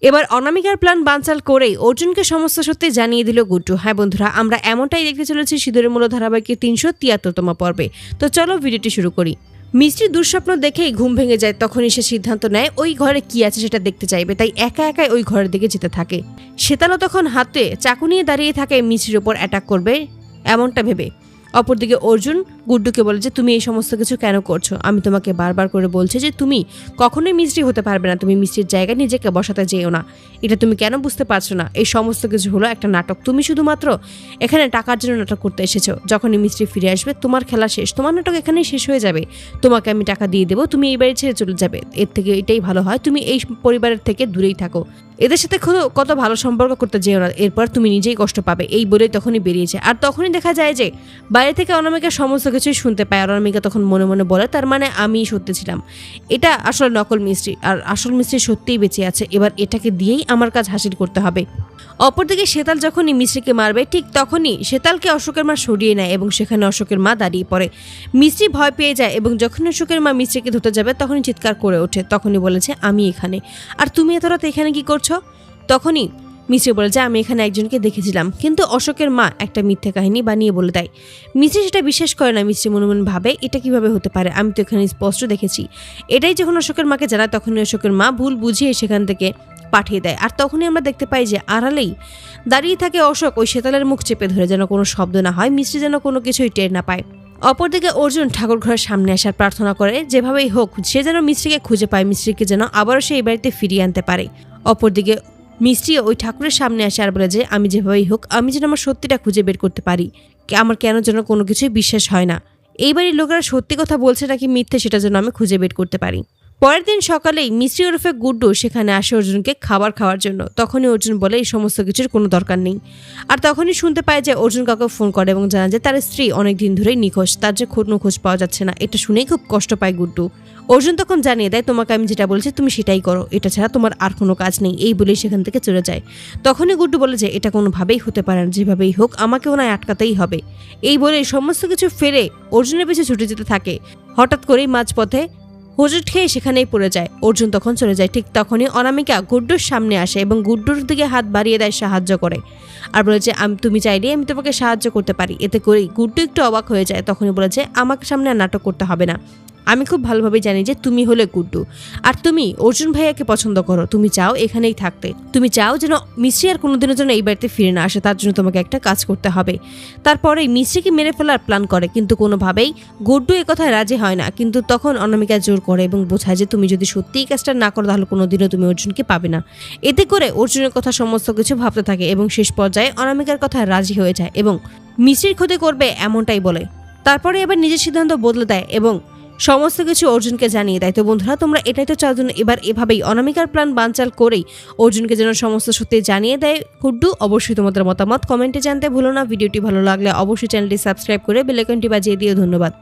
এবার অনামিকার প্ল্যান বানচাল করেই অর্জুনকে সমস্ত সত্যি জানিয়ে দিল গুড্ডু। হ্যাঁ বন্ধুরা, আমরা এমনটাই দেখতে চলেছি সিঁদুরের মূল্য ধারাবাহিকের 373তম পর্বে। তো চলো ভিডিওটি শুরু করি। মিষ্টির দুঃস্বপ্ন দেখেই ঘুম ভেঙে যায়, তখনই সে সিদ্ধান্ত নেয় ওই ঘরে কি আছে সেটা দেখতে চাইবে, তাই একা একাই ওই ঘরের দিকে যেতে থাকে। শ্বেতালও তখন হাতে চাকু নিয়ে দাঁড়িয়ে থাকে মিষ্টির ওপর অ্যাটাক করবে এমনটা ভেবে। অপরদিকে অর্জুন গুড্ডুকে বলে যে তুমি এই সমস্ত কিছু কেন করছো, আমি তোমাকে বারবার করে বলছি যে তুমি কখনোই মিষ্টি হতে পারবে না, তুমি মিষ্টির জায়গায় নিজেকে বসাতে যেও না, এটা তুমি কেন বুঝতে পারছো না? এই সমস্ত কিছু হলো একটা নাটক, তুমি শুধুমাত্র এখানে টাকার জন্য নাটক করতে এসেছো। যখনই মিষ্টি ফিরে আসবে তোমার খেলা শেষ, তোমার নাটক এখানেই শেষ হয়ে যাবে, তোমাকে আমি টাকা দিয়ে দেবো, তুমি এই বাড়ি ছেড়ে চলে যাবে, এর থেকে এটাই ভালো হয় তুমি এই পরিবারের থেকে দূরেই থাকো, এদের সাথে কত ভালো সম্পর্ক করতে যেও না, এরপর তুমি নিজেই কষ্ট পাবে। এই বলেই তখনই বেরিয়েছে। আর তখনই দেখা যায় যে বাইরে থেকে অনামিকা সমস্ত কিছুই শুনতে পায়। অনামিকা তখন মনে মনে বলে তার মানে আমি সত্যি ছিলাম, এটা আসলে নকল মিষ্টি, আর আসল মিষ্টি সত্যিই বেঁচে আছে, এবার এটাকে দিয়েই আমার কাজ হাসিল করতে হবে। অপরদিকে শ্বেতাল যখনই মিষ্টিকে মারবে ঠিক তখনই শ্বেতালকে অশোকের মা সরিয়ে নেয় এবং সেখানে অশোকের মা দাঁড়িয়ে পড়ে। মিষ্টি ভয় পেয়ে যায় এবং যখন অশোকের মা মিষ্টিকে ধরতে যাবে তখনই চিৎকার করে ওঠে। তখনই বলেছে আমি এখানে, আর তুমি এত রাতে এখানে কি করছো? তখনই মিষ্টি বলে যে আমি এখানে একজনকে দেখেছিলাম, কিন্তু অশোকের মা একটা মিথ্যে কাহিনী বানিয়ে বলে দেয়। মিষ্টি সেটা বিশ্বাস করে না। মিষ্টি মনে মনে ভাবে এটা কিভাবে হতে পারে, আমি তো এখানে স্পষ্ট দেখেছি। এটাই যখন অশোকের মাকে জানায় তখনই অশোকের মা ভুল বুঝিয়ে সেখান থেকে পাঠিয়ে দেয়। আর তখনই আমরা দেখতে পাই যে আড়ালেই দাঁড়িয়ে থাকে অশোক, ওই শ্বেতালের মুখ চেপে ধরে যেন কোনো শব্দ না হয়, মিষ্টি যেন কোনো কিছুই টের না পায়। অপরদিকে অর্জুন ঠাকুর ঘরের সামনে আসার প্রার্থনা করে যেভাবেই হোক সে যেন মিষ্টিকে খুঁজে পায়, মিষ্টিকে যেন আবারও সে এই বাড়িতে ফিরিয়ে আনতে পারে। অপরদিকে মিষ্টি ওই ঠাকুরের সামনে আসে আর বলে যে আমি যেভাবেই হোক আমি যেন আমার সত্যিটা খুঁজে বের করতে পারি, আমার কেন যেন কোনো কিছুই বিশ্বাস হয় না, এই বাড়ির লোকেরা সত্যি কথা বলছে নাকি মিথ্যে সেটা যেন আমি খুঁজে বের করতে পারি। পরের দিন সকালেই মিষ্টি ওরফে গুড্ডু সেখানে আসে অর্জুনকে খাবার খাওয়ার জন্য। তখনই অর্জুন বলে এই সমস্ত কিছুর কোনো দরকার নেই। আর তখনই শুনতে পায় যে অর্জুন কাউকে ফোন করে এবং জানা যে তার স্ত্রী অনেক দিন ধরেই নিখোঁজ, তার যে কোনো খোঁজ পাওয়া যাচ্ছে না। এটা শুনেই খুব কষ্ট পায় গুড্ডু। অর্জুন তখন জানিয়ে দেয় তোমাকে আমি যেটা বলছি তুমি সেটাই করো, এটা ছাড়া তোমার আর কোনো কাজ নেই, এই বলেই সেখান থেকে চলে যায়। তখনই গুড্ডু বলে যে এটা কোনোভাবেই হতে পারে না, যেভাবেই হোক আমাকে ওনায় আটকাতেই হবে। এই বলে সমস্ত কিছু ফেলে অর্জুনের পিছনে ছুটে যেতে থাকে। হঠাৎ করেই মাঝপথে হোঁচট খেয়ে সেখানেই পড়ে যায়। অর্জুন তখন চলে যায়। ঠিক তখনই অনামিকা গুড্ডুর সামনে আসে এবং গুড্ডুর দিকে হাত বাড়িয়ে দেয় সাহায্য করে, আর বলে যে তুমি চাইলে আমি তোমাকে সাহায্য করতে পারি। এতে করেই গুড্ডু একটু অবাক হয়ে যায়। তখনই বলে যে আমাকে সামনে আর নাটক করতে হবে না, আমি খুব ভালোভাবে জানি যে তুমি হলে গুড্ডু, আর তুমি অর্জুন ভাইয়াকে পছন্দ করো, তুমি চাও এখানেই থাকতে, তুমি চাও যেন মিষ্টি আর কোনোদিনের জন্য এই বাড়িতে ফিরে না আসে, তার জন্য তোমাকে একটা কাজ করতে হবে। তারপরে মিষ্টিকে মেরে ফেলার প্ল্যান করে, কিন্তু কোনোভাবেই গুড্ডু এ কথায় রাজি হয় না। কিন্তু তখন অনামিকা জোর করে এবং বোঝায় যে তুমি যদি সত্যিই কাজটা না করো তাহলে কোনোদিনও তুমি অর্জুনকে পাবে না। এতে করে অর্জুনের কথা সমস্ত কিছু ভাবতে থাকে এবং শেষ পর্যায়ে অনামিকার কথায় রাজি হয়ে যায় এবং মিষ্টির ক্ষতি করবে এমনটাই বলে। তারপরে এবার নিজের সিদ্ধান্ত বদলে দেয় এবং সমস্ত কিছু অর্জুনকে জানিয়ে দেয়। তো বন্ধুরা তোমরা এটাই তো চাও যেন এবার এভাবেই অনামিকার প্ল্যান বানচাল করেই অর্জুনকে যেন সমস্ত সত্যি জানিয়ে দেয় গুড্ডু। অবশ্যই তোমাদের মতামত কমেন্টে জানতে ভুলো না। ভিডিওটি ভালো লাগলে অবশ্যই চ্যানেলটি সাবস্ক্রাইব করে বেল আইকনটি বাজিয়ে দিও। ধন্যবাদ।